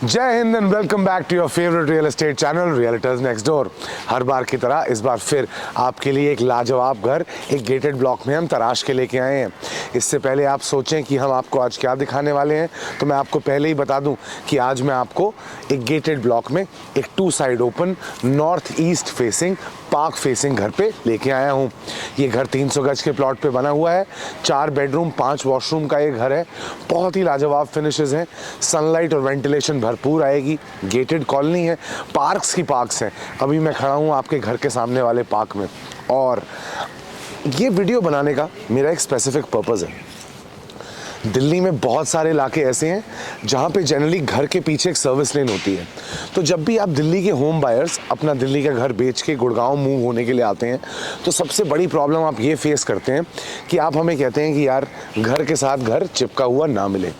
जय Hind and welcome back to your favourite real estate channel Realtors Next Door. हर बार की तरह इस बार फिर आपके लिए एक लाजवाब घर एक गेटेड ब्लॉक में हम तराश के लेके आए हैं। इससे पहले आप सोचें कि हम आपको आज क्या दिखाने वाले हैं, तो मैं आपको पहले ही बता दूं कि आज मैं आपको एक गेटेड ब्लॉक में एक 2 side open north east facing park facing घर पे लेके आया हूँ। ये घर 300 गज के प्लॉट पे बना हुआ है। 4 बेडरूम 5 वॉशरूम का ये घर है। बहुत ही लाजवाब फिनिशेस हैं, सनलाइट और वेंटिलेशन भरपूर आएगी। गेटेड कॉलोनी है, पार्क्स की पार्क्स हैं। अभी मैं खड़ा हूँ आपके घर के सामने वाले पार्क में, और ये वीडियो बनाने का मेरा एक स्पेसिफिक पर्पज़ है। दिल्ली में बहुत सारे इलाके ऐसे हैं जहाँ पे जनरली घर के पीछे एक सर्विस लेन होती है। तो जब भी आप दिल्ली के होम बायर्स अपना दिल्ली का घर बेच के गुड़गांव मूव होने के लिए आते हैं, तो सबसे बड़ी प्रॉब्लम आप ये फेस करते हैं कि आप हमें कहते हैं कि यार घर के साथ घर चिपका हुआ ना मिले।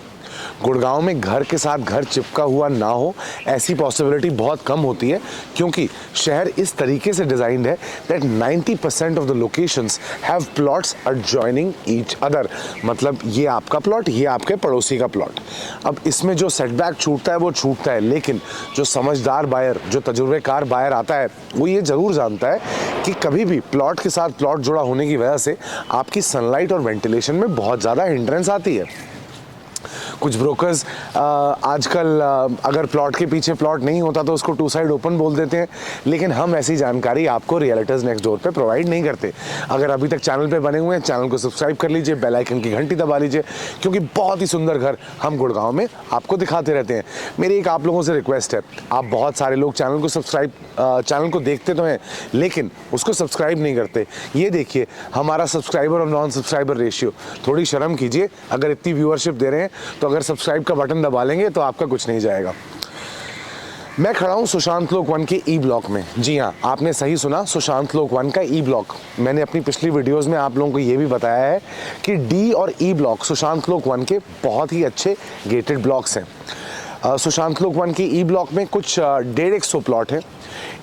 गुड़गांव में घर के साथ घर चिपका हुआ ना हो, ऐसी पॉसिबिलिटी बहुत कम होती है, क्योंकि शहर इस तरीके से डिज़ाइंड है that 90% of the locations have plots adjoining each other. मतलब ये आपका प्लॉट, ये आपके पड़ोसी का प्लॉट। अब इसमें जो सेटबैक छूटता है वो छूटता है, लेकिन जो समझदार बायर, जो तजुर्बेकार बायर आता है, वो ये ज़रूर जानता है कि कभी भी प्लॉट के साथ प्लॉट जुड़ा होने की वजह से आपकी सनलाइट और वेंटिलेशन में बहुत ज़्यादा हिंड्रेंस आती है। कुछ ब्रोकर्स आजकल अगर प्लॉट के पीछे प्लॉट नहीं होता तो उसको 2 साइड ओपन बोल देते हैं, लेकिन हम ऐसी जानकारी आपको रियल्टर्स नेक्स्ट डोर पे प्रोवाइड नहीं करते। अगर अभी तक चैनल पे बने हुए हैं, चैनल को सब्सक्राइब कर लीजिए, बेल आइकन की घंटी दबा लीजिए, क्योंकि बहुत ही सुंदर घर हम गुड़गांव में आपको दिखाते रहते हैं। मेरी एक आप लोगों से रिक्वेस्ट है, आप बहुत सारे लोग चैनल को देखते तो हैं, लेकिन उसको सब्सक्राइब नहीं करते। ये देखिए हमारा सब्सक्राइबर और नॉन सब्सक्राइबर रेशियो, थोड़ी शर्म कीजिए। अगर इतनी व्यूअरशिप दे रहे हैं तो अगर सब्सक्राइब का बटन दबा लेंगे तो आपका कुछ नहीं जाएगा। मैं खड़ा हूं सुशांत लोक 1 के ई ब्लॉक में। जी हाँ, आपने सही सुना, सुशांत लोक 1 का ई ब्लॉक। मैंने अपनी पिछली वीडियोस में आप लोगों को ये भी बताया है कि डी और ई ब्लॉक सुशांत लोक 1 के बहुत ही अच्छे गेटेड ब्लॉक्स हैं। सुशांत लोक 1 की ई ब्लॉक में कुछ 150 प्लॉट हैं।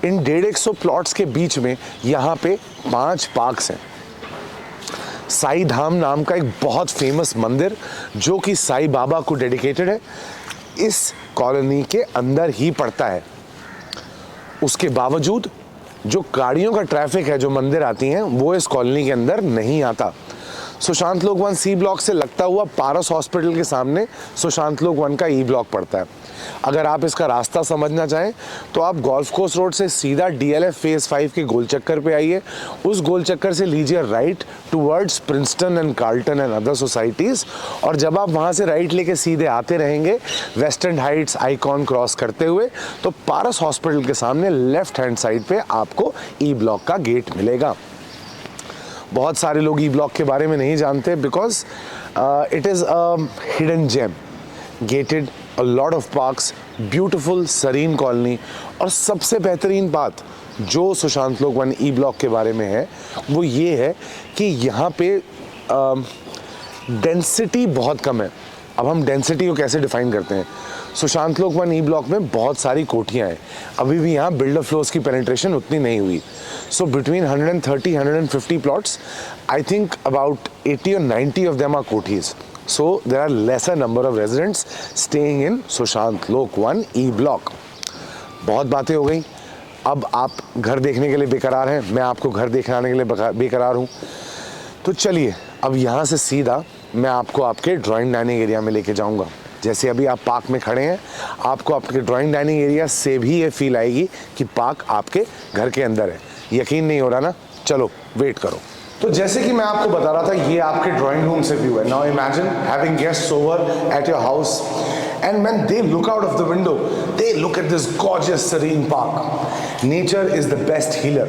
इन 150 प्लॉट्स के बीच में यहाँ पे 5 पार्क्स हैं। साई धाम नाम का एक बहुत फेमस मंदिर, जो कि साई बाबा को डेडिकेटेड है, इस कॉलोनी के अंदर ही पड़ता है। उसके बावजूद जो गाड़ियों का ट्रैफिक है, जो मंदिर आती हैं, वो इस कॉलोनी के अंदर नहीं आता। सुशांत लोक 1 सी ब्लॉक से लगता हुआ पारस हॉस्पिटल के सामने सुशांत लोक 1 का ई ब्लॉक पड़ता है। अगर आप इसका रास्ता समझना चाहें तो आप गोल्फ कोर्स रोड से सीधा DLF फेज 5 के गोल चक्कर पे आइए। उस गोल चक्कर से लीजिए right towards Princeton and Carlton and other societies, और जब आप वहाँ से राइट लेके सीधे आते रहेंगे वेस्टर्न हाइट्स आइकॉन क्रॉस करते हुए, तो पारस हॉस्पिटल के सामने लेफ्ट हैंड साइड पे आपको ई ब्लॉक का गेट मिलेगा। बहुत सारे लोग ई ब्लॉक के बारे में नहीं जानते, because it is a hidden gem, gated, a lot of parks, beautiful serene colony. और सबसे बेहतरीन बात जो सुशांत लोक 1 ई ब्लॉक के बारे में है, वो ये है कि यहाँ पे डेंसिटी बहुत कम है। अब हम डेंसिटी को कैसे डिफाइन करते हैं? सुशांत लोक 1 ई ब्लॉक में बहुत सारी कोठियाँ हैं, अभी भी यहाँ बिल्डर फ्लोर्स की पेनिट्रेशन उतनी नहीं हुई। So between 130-150 plots, I think about 80 और 90 ऑफ देम आर कोठीज। So there are lesser number of residents staying in Sushant Lok 1 E block। बहुत बातें हो गई, अब आप घर देखने के लिए बेकरार हैं, मैं आपको घर दिखाने के लिए बेकरार हूँ। तो चलिए अब यहाँ से सीधा मैं आपको आपके ड्राइंग डाइनिंग एरिया में लेके जाऊँगा। जैसे अभी आप पार्क में खड़े हैं, आपको आपके ड्राइंग डाइनिंग एरिया से भी ये फील आएगी कि पार्क आपके घर के अंदर है। यकीन नहीं हो रहा ना? चलो वेट करो। तो जैसे कि मैं आपको बता रहा था, ये आपके ड्राइंग रूम से व्यू है। Now imagine having guests over at your house, and when they look out of the window, they look at this gorgeous serene park। Nature is the best healer।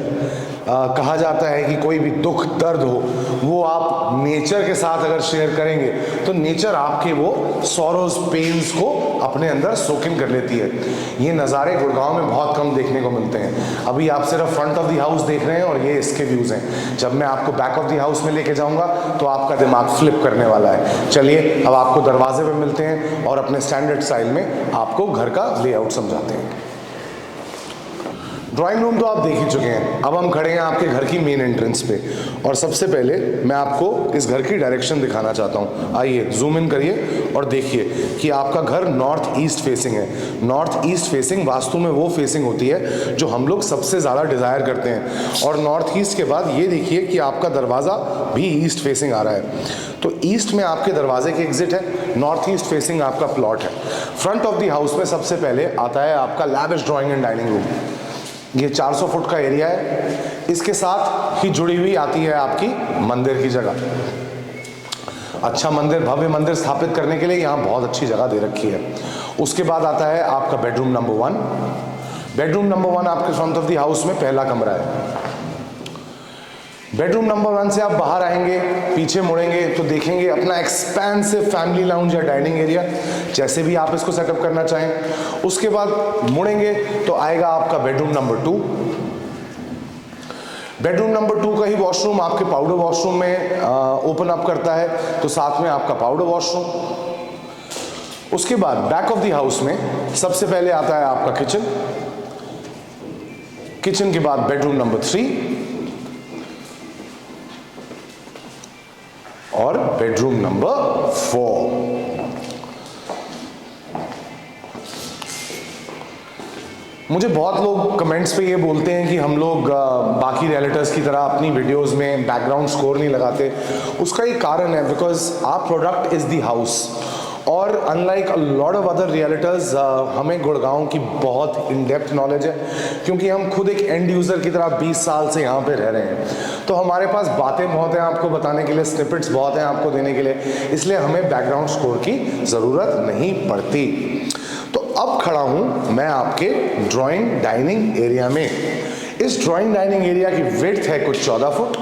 कहा जाता है कि कोई भी दुख दर्द हो, वो आप नेचर के साथ अगर शेयर करेंगे तो नेचर आपके वो सॉरोज पेन्स को अपने अंदर सोक इन कर लेती है। ये नज़ारे गुड़गांव में बहुत कम देखने को मिलते हैं। अभी आप सिर्फ फ्रंट ऑफ द हाउस देख रहे हैं और ये इसके व्यूज़ हैं। जब मैं आपको बैक ऑफ द हाउस में लेके जाऊंगा तो आपका दिमाग फ्लिप करने वाला है। चलिए अब आपको दरवाजे पे मिलते हैं और अपने स्टैंडर्ड स्टाइल में आपको घर का लेआउट समझाते हैं। ड्राइंग रूम तो आप देख ही चुके हैं, अब हम खड़े हैं आपके घर की मेन एंट्रेंस पे और सबसे पहले मैं आपको इस घर की डायरेक्शन दिखाना चाहता हूँ। आइए जूम इन करिए और देखिए कि आपका घर नॉर्थ ईस्ट फेसिंग है। नॉर्थ ईस्ट फेसिंग वास्तु में वो फेसिंग होती है जो हम लोग सबसे ज़्यादा डिज़ायर करते हैं। और नॉर्थ ईस्ट के बाद ये देखिए कि आपका दरवाज़ा भी ईस्ट फेसिंग आ रहा है, तो ईस्ट में आपके दरवाजे की एग्जिट है, नॉर्थ ईस्ट फेसिंग आपका प्लॉट है। फ्रंट ऑफ द हाउस में सबसे पहले आता है आपका lavish drawing and dining room. ये 400 फुट का एरिया है, इसके साथ ही जुड़ी हुई आती है आपकी मंदिर की जगह। अच्छा मंदिर, भव्य मंदिर स्थापित करने के लिए यहाँ बहुत अच्छी जगह दे रखी है। उसके बाद आता है आपका बेडरूम नंबर 1। बेडरूम नंबर 1 आपके फ्रंट ऑफ द हाउस में पहला कमरा है। बेडरूम नंबर 1 से आप बाहर आएंगे, पीछे मुड़ेंगे तो देखेंगे अपना एक्सपेंसिव फैमिली लाउंज या डाइनिंग एरिया, जैसे भी आप इसको सेटअप करना चाहें। उसके बाद मुड़ेंगे तो आएगा आपका बेडरूम नंबर 2। बेडरूम नंबर 2 का ही वॉशरूम आपके पाउडर वॉशरूम में ओपन अप करता है, तो साथ में आपका पाउडर वॉशरूम। उसके बाद बैक ऑफ द हाउस में सबसे पहले आता है आपका किचन। किचन के बाद बेडरूम नंबर 3 और बेडरूम नंबर 4। मुझे बहुत लोग कमेंट्स पे ये बोलते हैं कि हम लोग बाकी रियल्टर्स की तरह अपनी वीडियोस में बैकग्राउंड स्कोर नहीं लगाते। उसका एक कारण है, because our product is the house. और unlike a lot of other realtors हमें गुड़गांव की बहुत इन डेप्थ नॉलेज है, क्योंकि हम खुद एक एंड यूज़र की तरह 20 साल से यहाँ पे रह रहे हैं। तो हमारे पास बातें बहुत हैं आपको बताने के लिए, स्निपेट्स बहुत हैं आपको देने के लिए, इसलिए हमें बैकग्राउंड स्कोर की ज़रूरत नहीं पड़ती। तो अब खड़ा हूँ मैं आपके ड्राइंग डाइनिंग एरिया में। इस ड्राइंग डाइनिंग एरिया की विड्थ है कुछ 14 फुट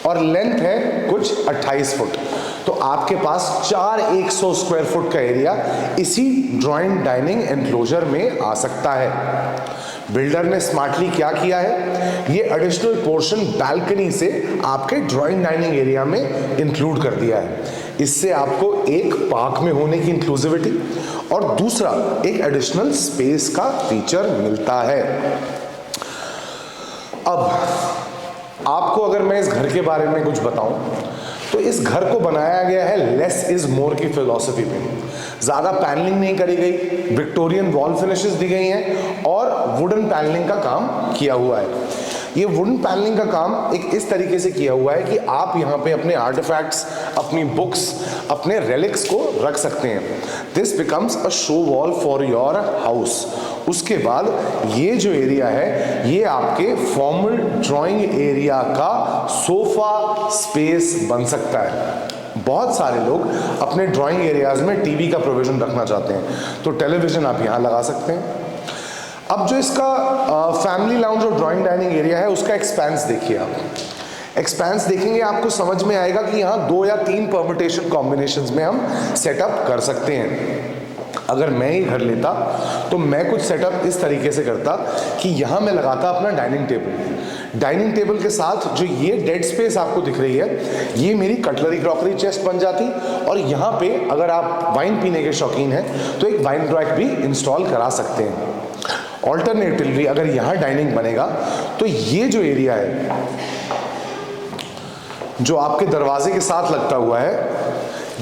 और लेंथ है कुछ 28 फुट। तो आपके पास 100 स्क्वायर फुट का एरिया इसी ड्राइंग डाइनिंग एनक्लोजर में आ सकता है। बिल्डर ने स्मार्टली क्या किया है, ये एडिशनल पोर्शन बैल्कनी से आपके ड्राइंग डाइनिंग एरिया में इंक्लूड कर दिया है। इससे आपको एक पार्क में होने की इंक्लूसिविटी और दूसरा एक एडिशनल स्पेस का फीचर मिलता है। अब आपको अगर मैं इस घर के बारे में कुछ बताऊं तो इस घर को बनाया गया है लेस इज मोर की फिलॉसफी पे। ज़्यादा पैनलिंग नहीं करी गई, विक्टोरियन वॉल फिनिशेस दी गई हैं और वुडन पैनलिंग का काम किया हुआ है। ये वुडन पैनलिंग का काम एक इस तरीके से किया हुआ है कि आप यहाँ पे अपने आर्टिफैक्ट्स, अपनी बुक्स, अपने रेलिक्स को रख सकते हैं। This becomes a show wall for your house. उसके बाद ये जो एरिया है ये आपके फॉर्मल ड्राइंग एरिया का सोफा स्पेस बन सकता है। बहुत सारे लोग अपने ड्राइंग एरियाज में टीवी का प्रोविजन रखना चाहते हैं, तो टेलीविजन आप यहाँ लगा सकते हैं। अब जो इसका फैमिली लाउंज और ड्राइंग डाइनिंग एरिया है उसका एक्सपेंस देखिए। आप एक्सपेंस देखेंगे आपको समझ में आएगा कि यहाँ 2 या 3 परम्यूटेशन कॉम्बिनेशंस में हम सेटअप कर सकते हैं। अगर मैं ही घर लेता तो मैं कुछ सेटअप इस तरीके से करता कि यहाँ मैं लगाता अपना डाइनिंग टेबल। डाइनिंग टेबल के साथ जो ये डेड स्पेस आपको दिख रही है ये मेरी कटलरी क्रॉकरी चेस्ट बन जाती, और यहाँ पे अगर आप वाइन पीने के शौकीन हैं तो एक वाइन रैक भी इंस्टॉल करा सकते हैं। ऑल्टरनेटिवली अगर यहाँ डाइनिंग बनेगा तो ये जो एरिया है जो आपके दरवाजे के साथ लगता हुआ है,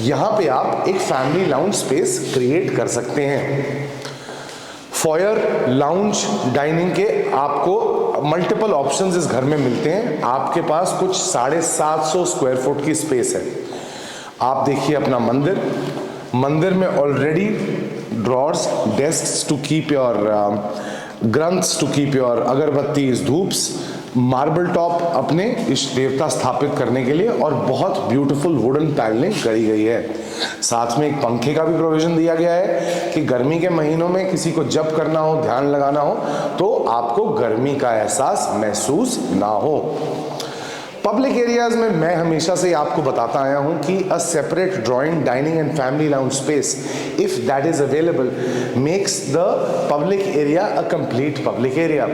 यहाँ पे आप एक फैमिली लाउंज स्पेस क्रिएट कर सकते हैं। फॉयर, लाउंज, डाइनिंग के आपको मल्टीपल ऑप्शंस इस घर में मिलते हैं। आपके पास कुछ 750 स्क्वायर फुट की स्पेस है। आप देखिए अपना मंदिर, मंदिर में already drawers, desks to keep your ग्रंथ्स, टू कीप योर अगरबत्तीज, धूप्स, मार्बल टॉप अपने इष्ट देवता स्थापित करने के लिए, और बहुत ब्यूटीफुल वुडन पैनलिंग करी गई है। साथ में एक पंखे का भी प्रोविजन दिया गया है कि गर्मी के महीनों में किसी को जप करना हो, ध्यान लगाना हो तो आपको गर्मी का एहसास महसूस ना हो। पब्लिक एरियाज में मैं हमेशा से आपको बताता आया हूं कि a separate drawing, dining and family lounge space if that is available makes the public area a complete public area.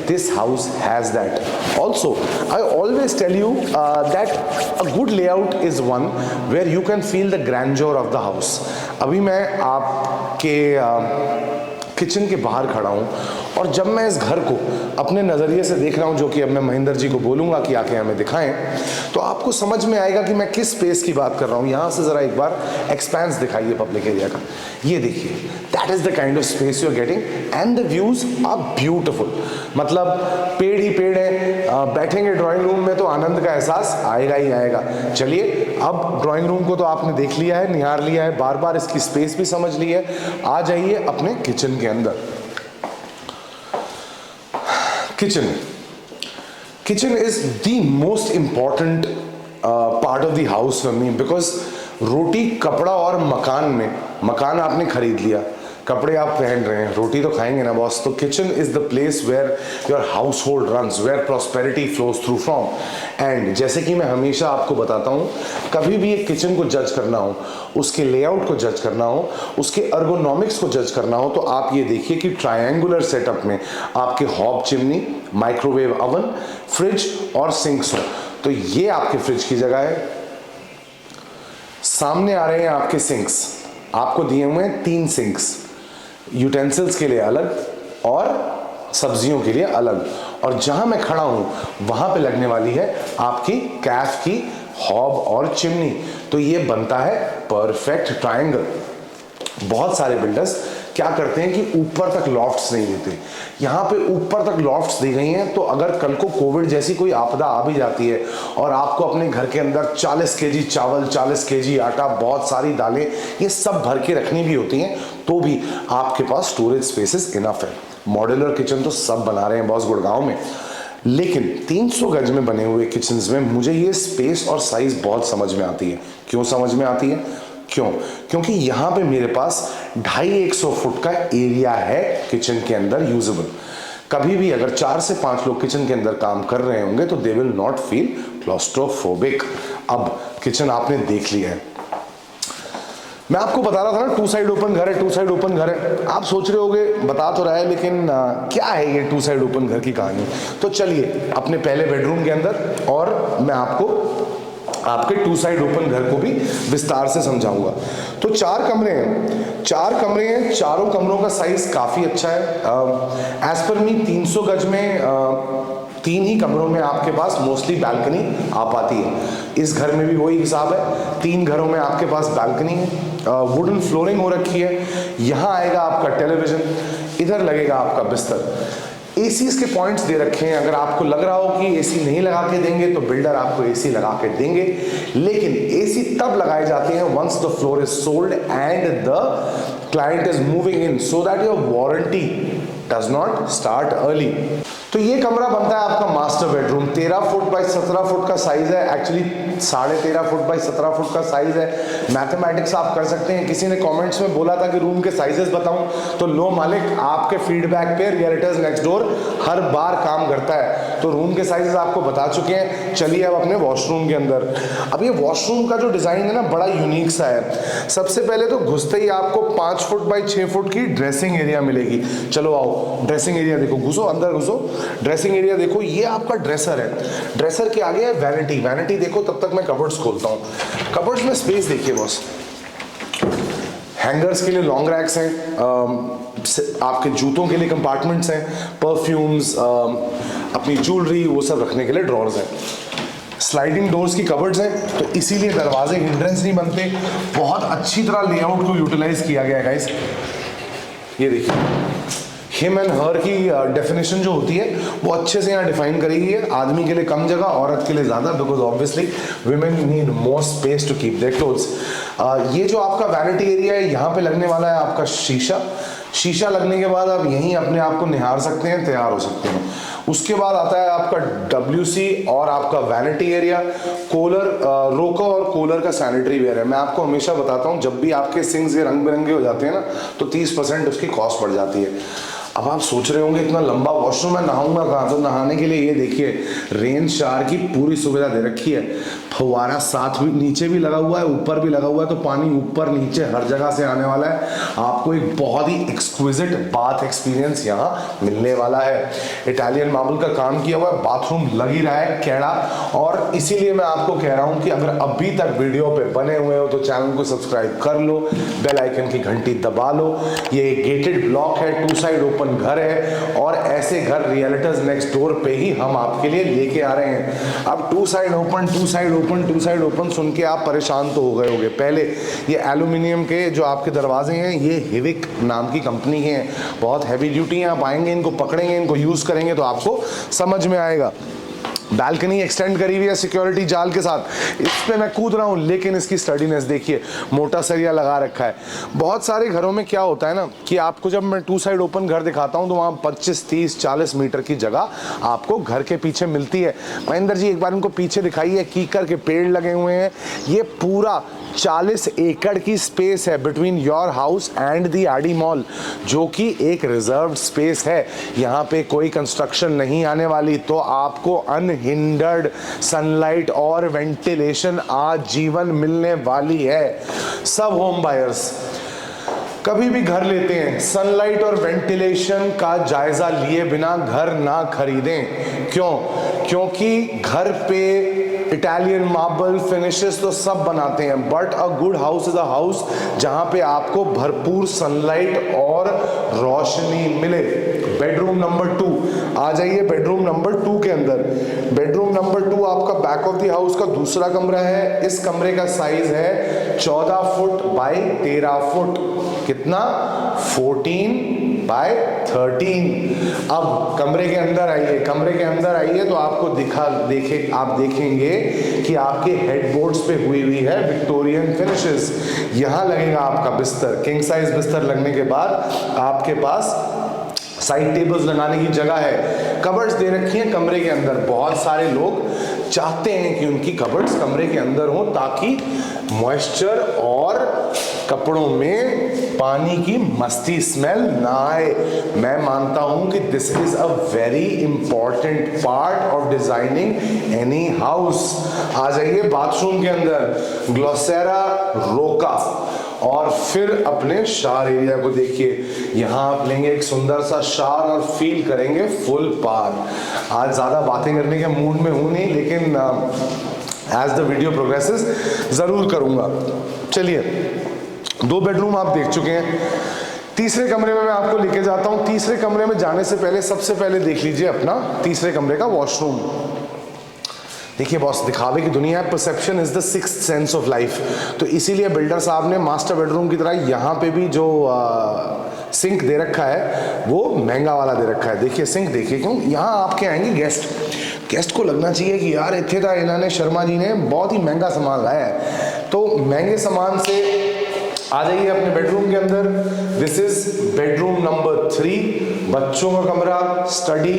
This house has that. Also, I always tell you that a good layout is one where you can feel the grandeur of the house. अभी मैं आपके kitchen के बाहर खड़ा हूँ और जब मैं इस घर को अपने नज़रिए से देख रहा हूँ, जो कि अब मैं महेंद्र जी को बोलूँगा कि आके हमें दिखाएं, तो आपको समझ में आएगा कि मैं किस स्पेस की बात कर रहा हूँ। यहाँ से ज़रा एक बार एक्सपेंस दिखाइए पब्लिक एरिया का, ये देखिए, that is the kind of space you are getting and the views are beautiful. मतलब पेड़ ही पेड़ है, बैठेंगे ड्राइंग रूम में तो आनंद का एहसास आएगा ही आएगा। चलिए, अब ड्राइंग रूम को तो आपने देख लिया है, निहार लिया है, बार बार इसकी स्पेस भी समझ ली है। आ जाइए अपने किचन के अंदर। Kitchen is the most important part of the house for me, because रोटी, कपड़ा और मकान आपने खरीद लिया, कपड़े आप पहन रहे हैं, रोटी तो खाएंगे ना बॉस। तो kitchen is the place where your household runs, where prosperity flows through from. And जैसे कि मैं हमेशा आपको बताता हूँ, कभी भी एक किचन को जज करना हो, उसके लेआउट को जज करना हो, उसके अर्गोनॉमिक्स को जज करना हो, तो आप ये देखिए कि ट्रायंगुलर सेटअप में आपके hob chimney, microwave oven, fridge और सिंक्स हो। तो ये आपके फ्रिज की जगह है, सामने आ रहे हैं आपके सिंक्स, आपको दिए हुए हैं 3 सिंक्स, यूटेंसिल्स के लिए अलग और सब्जियों के लिए अलग। और जहां मैं खड़ा हूं वहां पे लगने वाली है आपकी कैफ की हॉब और चिमनी। तो ये बनता है परफेक्ट ट्रायंगल। बहुत सारे बिल्डर्स क्या करते हैं कि ऊपर तक लॉफ्ट्स नहीं देते, यहाँ पे ऊपर तक लॉफ्ट्स दी गई हैं, तो अगर कल को कोविड जैसी कोई आपदा आ भी जाती है और आपको अपने घर के अंदर 40 केजी चावल, 40 केजी आटा, बहुत सारी दालें, ये सब भर के रखनी भी होती हैं, तो भी आपके पास स्टोरेज स्पेसेस इनफ है। मॉड्यूलर किचन तो सब बना रहे हैं बॉस गुड़गांव में, लेकिन 300 गज में बने हुए किचन्स में मुझे ये स्पेस और साइज बहुत समझ में आती है। क्यों समझ में आती है? क्योंकि यहाँ पे मेरे पास 250-100 फुट का एरिया है किचन के अंदर यूजेबल। कभी भी अगर 4 से 5 लोग किचन के अंदर काम कर रहे होंगे तो they will not feel claustrophobic. अब किचन आपने देख लिया है, मैं आपको बता रहा था ना 2 साइड ओपन घर है, 2 साइड ओपन घर है। आप सोच रहे होगे बता तो रहा है, लेकिन क्या है ये 2 साइड ओपन घर की कहानी? तो चलिए अपने पहले बेडरूम के अंदर, और मैं आपको आपके 2 साइड ओपन घर को भी विस्तार से समझाऊंगा। तो 4 कमरे हैं, 4 कमरों का साइज काफी अच्छा है। एज पर मी 300 गज में 3 ही कमरों में आपके पास मोस्टली बैल्कनी आ पाती है। इस घर में भी वही हिसाब है, 3 घरों में आपके पास बैल्कनी है, वुडन फ्लोरिंग हो रखी है। यहाँ आएगा आपका टेलीविजन, इधर लगेगा आपका बिस्तर। एसी के पॉइंट्स दे रखे हैं, अगर आपको लग रहा हो कि एसी नहीं लगा के देंगे तो बिल्डर आपको एसी लगा के देंगे, लेकिन एसी तब लगाए जाते हैं once the floor is sold and the client is moving in, so that your warranty does not start early. तो ये कमरा बनता है आपका master bedroom. 13 foot by 17 foot का साइज है, एक्चुअली 13.5 फुट बाई 17 फुट का साइज है। मैथमेटिक्स आप कर सकते हैं। किसी ने कमेंट्स में बोला था कि रूम के साइजेस बताऊं, तो लो मालिक, आपके फीडबैक पे रियल्टर्स नेक्स्ट डोर हर बार काम करता है। तो रूम के साइजेस आपको बता चुके हैं। चलिए अब अपने वॉशरूम के अंदर। अब ये वॉशरूम का जो डिजाइन है ना, बड़ा यूनिक सा है। सबसे पहले तो घुसते ही आपको 5 फुट बाई 6 फुट की ड्रेसिंग एरिया मिलेगी। चलो आओ ड्रेसिंग एरिया देखो, घुसो अंदर घुसो, ड्रेसिंग एरिया देखो। ये आपका ड्रेसर है, ड्रेसर के आगे है वैनिटी। वैनिटी देखो, तब तक मैं कबर्ड्स खोलता हूँ। कबर्ड्स में स्पेस देखिए बॉस, हैंगर्स के लिए लॉन्ग रैक्स हैं, आपके जूतों के लिए कंपार्टमेंट्स हैं, परफ्यूम्स, अपनी ज्वेलरी, वो सब रखने के लिए ड्रॉर्स हैं। स्लाइडिंग डोर्स की कबर्ड्स हैं, तो इसीलिए दरवाजे हिंड्रेंस नहीं बनते। बहुत अच्छी तरह लेआउट को यूटिलाइज किया गया है गाइस। ये देखिए, हिम एंड हर की डेफिनेशन जो होती है वो अच्छे से यहाँ डिफाइन करी गई है। आदमी के लिए कम जगह, औरत के लिए ज़्यादा, because obviously women need more space to keep their clothes. ये जो आपका वैनिटी एरिया है, यहाँ पे लगने वाला है आपका शीशा। शीशा लगने के बाद आप यहीं अपने आप को निहार सकते हैं, तैयार हो सकते हैं। उसके बाद आता है आपका WC और आपका वैनिटी एरिया। कूलर, रोको और कूलर का सैनिटरी वेयर है। मैं आपको हमेशा बताता हूँ, जब भी आपके सिंक्स ये रंग बिरंगे हो जाते हैं ना, तो 30% उसकी कॉस्ट बढ़ जाती है। अब आप सोच रहे होंगे इतना लंबा वॉशरूम मैं नहाऊंगा कहाँ? तो नहाने के लिए ये देखिए, रेन शावर की पूरी सुविधा दे रखी है। फव्वारा साथ भी, नीचे भी लगा हुआ है, ऊपर भी लगा हुआ है, तो पानी ऊपर नीचे हर जगह से आने वाला है। आपको एक बहुत ही एक्सक्विजिट बाथ एक्सपीरियंस यहाँ मिलने वाला है। इटालियन मार्बल का काम किया हुआ है, बाथरूम लग ही रहा है कैड़ा। और इसीलिए मैं आपको कह रहा हूँ कि अगर अभी तक वीडियो पे बने हुए हो तो चैनल को सब्सक्राइब कर लो, बेल आइकन की घंटी दबा लो। ये गेटेड ब्लॉक है, 2 साइड ओपन ओपन घर है, और ऐसे घर रियल्टर्स नेक्स्ट डोर पे ही हम आपके लिए लेके आ रहे हैं। अब two side open, two side open, two side open सुन के आप परेशान तो हो गए होंगे। पहले ये एल्यूमिनियम के जो आपके दरवाजे हैं, ये हिविक नाम की कंपनी के हैं, बहुत हैवी ड्यूटी हैं। आप आएंगे, इनको पकड़ेंगे, इनको यूज़ करेंगे तो आपको समझ में आएगा। बैल्कनी एक्सटेंड करी हुई है सिक्योरिटी जाल के साथ, इस पे मैं कूद रहा हूँ, लेकिन इसकी स्टडीनेस देखिए, मोटा सरिया लगा रखा है। बहुत सारे घरों में क्या होता है ना कि आपको जब मैं टू साइड ओपन घर दिखाता हूँ तो वहाँ 25, 30, 40 मीटर की जगह आपको घर के पीछे मिलती है। महेंद्र जी एक बार उनको पीछे दिखाइए, कीकर के पेड़ लगे हुए हैं। ये पूरा 40 एकड़ की स्पेस है between your house and the आडी मॉल, जो कि एक रिजर्व्ड स्पेस है। यहाँ पे कोई कंस्ट्रक्शन नहीं आने वाली, तो आपको अनहिंडर्ड सनलाइट और वेंटिलेशन आजीवन मिलने वाली है। सब होम बायर्स कभी भी घर लेते हैं, सनलाइट और वेंटिलेशन का जायजा लिए बिना घर ना खरीदें। क्यों? क्योंकि घर पे इटालियन मार्बल फिनिशेस तो सब बनाते हैं, but a good house is a house जहां पे आपको भरपूर सनलाइट और रोशनी मिले। बेडरूम नंबर 2 आ जाइए। बेडरूम नंबर 2 के अंदर, बेडरूम नंबर 2 आपका बैक ऑफ द हाउस का दूसरा कमरा है। इस कमरे का साइज है 14 फुट बाय 13 फुट। कितना? 14 बाय 13। अब कमरे के अंदर आइए, कमरे के अंदर आइए तो आपको आप देखेंगे कि आपके हेडबोर्ड्स पे हुई है विक्टोरियन फिनिशेस। यहाँ लगेगा आपका बिस्तर, किंग साइज बिस्तर लगने के बाद आपके पास साइड टेबल्स लगाने की जगह है। कबर्ड्स दे रखी हैं कमरे के अंदर। बहुत सारे लोग चाहते हैं कि उनकी कबर्ड्स कमरे के अंदर हो, ताकि मॉइस्चर और कपड़ों में पानी की मस्ती स्मेल ना आए। मैं मानता हूं कि this is a very important part of designing any house. आ जाइए बाथरूम के अंदर, ग्लोसेरा रोका, और फिर अपने शावर एरिया को देखिए। यहाँ आप लेंगे एक सुंदर सा शावर और फील करेंगे फुल पार। आज ज़्यादा बातें करने के मूड में हूँ नहीं, लेकिन एज द वीडियो प्रोग्रेसेस ज़रूर करूँगा। चलिए, 2 बेडरूम आप देख चुके हैं। तीसरे कमरे में मैं आपको लेके जाता हूँ। तीसरे कमरे में जाने से पहले सबसे पहले देख लीजिए अपना तीसरे कमरे का वॉशरूम। देखिए बॉस, दिखावे की दुनिया है, perception is the sixth sense of life. तो इसीलिए बिल्डर साहब ने मास्टर बेडरूम की तरह यहाँ पे भी जो सिंक दे रखा है वो महंगा वाला दे रखा है। देखिए सिंक देखिए, क्यों? यहाँ आपके आएंगे गेस्ट को लगना चाहिए कि यार इतने था इन्होंने, शर्मा जी ने बहुत ही महंगा सामान लाया है। तो महंगे सामान से आ जाइए अपने बेडरूम के अंदर। दिस इज बेडरूम नंबर 3, बच्चों का कमरा, study,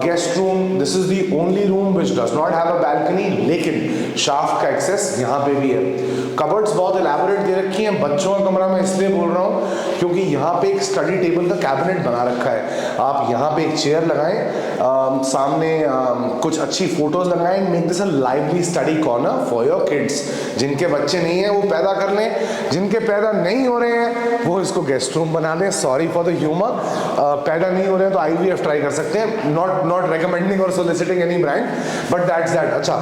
guest room. This is the only room which does not have a balcony, लेकिन शाफ्ट का एक्सेस यहाँ पे भी है। कबर्ड्स बहुत एलैबोरेट दे रखी हैं। बच्चों का कमरा मैं इसलिए बोल रहा हूँ क्योंकि यहाँ पे एक स्टडी टेबल का कैबिनेट बना रखा है। आप यहाँ पे एक चेयर लगाएं, सामने कुछ अच्छी फोटोज लगाएं। Make this a lively study corner for your kids. जिनके बच्चे नहीं है वो पैदा कर लें, जिनके पैदा नहीं हो रहे हैं वो इसको गेस्ट रूम बना दें। Sorry for the humour. पैदा नहीं हो रहे हैं तो IVF ट्राई कर सकते हैं। नॉट रेकमेंडिंग और सोलिसिटिंग any brand, but that's that. अच्छा,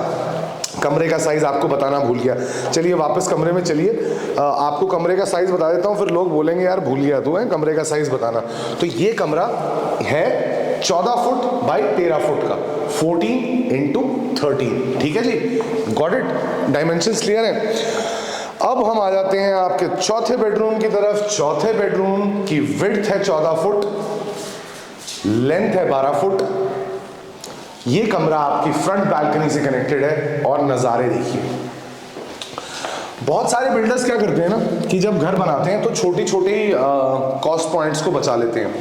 कमरे का साइज आपको बताना भूल गया। चलिए वापस कमरे में चलिए, आपको कमरे का साइज बता देता हूँ, फिर लोग बोलेंगे यार भूल गया तू है कमरे का साइज बताना। तो ये कमरा है 14 फुट बाय 13 फुट का, 14 इंटू 13। ठीक है जी, गॉट इट? डायमेंशंस क्लियर है? अब हम आ जाते हैं आपके चौथे बेडरूम की तरफ। चौथे बेडरूम की विड्थ है 14 फुट, लेंथ है 12 फुट। ये कमरा आपकी फ्रंट बैल्कनी से कनेक्टेड है, और नज़ारे देखिए। बहुत सारे बिल्डर्स क्या करते हैं ना कि जब घर बनाते हैं तो छोटी छोटी कॉस्ट पॉइंट्स को बचा लेते हैं।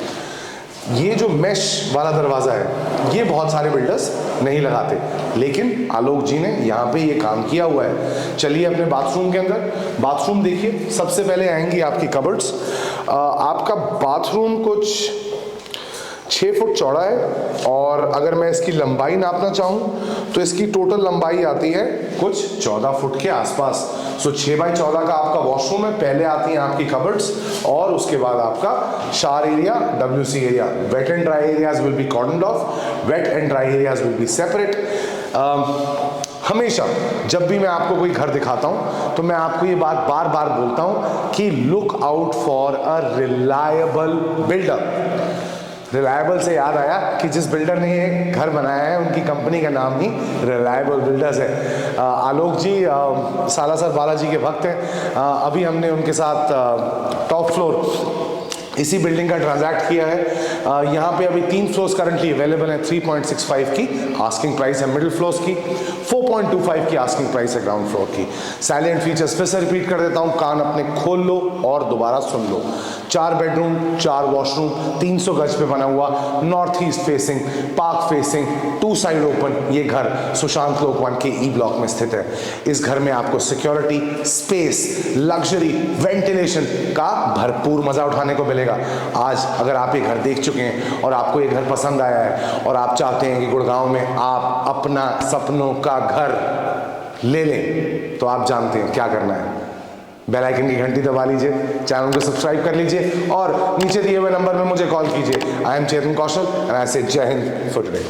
ये जो मेश वाला दरवाज़ा है ये बहुत सारे बिल्डर्स नहीं लगाते, लेकिन आलोक जी ने यहाँ पे ये काम किया हुआ है। चलिए अपने बाथरूम के अंदर, बाथरूम देखिए। सबसे पहले आएंगी आपकी कबर्ड्स। आपका बाथरूम कुछ 6 फुट चौड़ा है, और अगर मैं इसकी लंबाई नापना चाहूँ तो इसकी टोटल लंबाई आती है कुछ 14 फुट के आसपास। सो 6 बाई 14 का आपका वॉशरूम है। पहले आती हैं आपकी कबर्ड्स, और उसके बाद आपका shower area, WC area. Wet and dry areas will be cordoned off, wet and dry areas will be separate. हमेशा जब भी मैं आपको कोई घर दिखाता हूं तो मैं आपको ये बात बार बार बोलता हूं कि look out for a reliable builder. Reliable से याद आया कि जिस बिल्डर ने ये घर बनाया है उनकी कंपनी का नाम ही रिलायबल बिल्डर्स है। आलोक जी सालासर बालाजी के भक्त हैं। अभी हमने उनके साथ टॉप फ्लोर इसी बिल्डिंग का ट्रांजैक्ट किया है। यहाँ पे अभी 3 फ्लोर्स करंटली अवेलेबल हैं। 3.65 की आस्किंग प्राइस है मिडिल फ्लोर्स की, 4.25 की आस्किंग प्राइस है ग्राउंड फ्लोर की। साइलेंट फीचर्स फिर से रिपीट कर देता हूँ, कान अपने खोल लो और दोबारा सुन लो। 4 बेडरूम, 4 वॉशरूम, 300 गज पे बना हुआ, north east facing, park facing, 2 side open ये घर सुशांत लोकवन के ई ब्लॉक में स्थित है। इस घर में आपको सिक्योरिटी, स्पेस, लग्जरी, वेंटिलेशन का भरपूर मजा उठाने को मिलेगा। आज अगर आप ये घर देख चुके हैं और आपको ये घर पसंद आया है और आप चाहते हैं कि गुड़गांव में आप अपना सपनों का घर ले लें, तो आप जानते हैं क्या करना है। बेल आइकन की घंटी दबा लीजिए, चैनल को सब्सक्राइब कर लीजिए और नीचे दिए हुए नंबर में मुझे कॉल कीजिए। I am Chetan Kaushal and I से जय हिंद फॉर टुडे।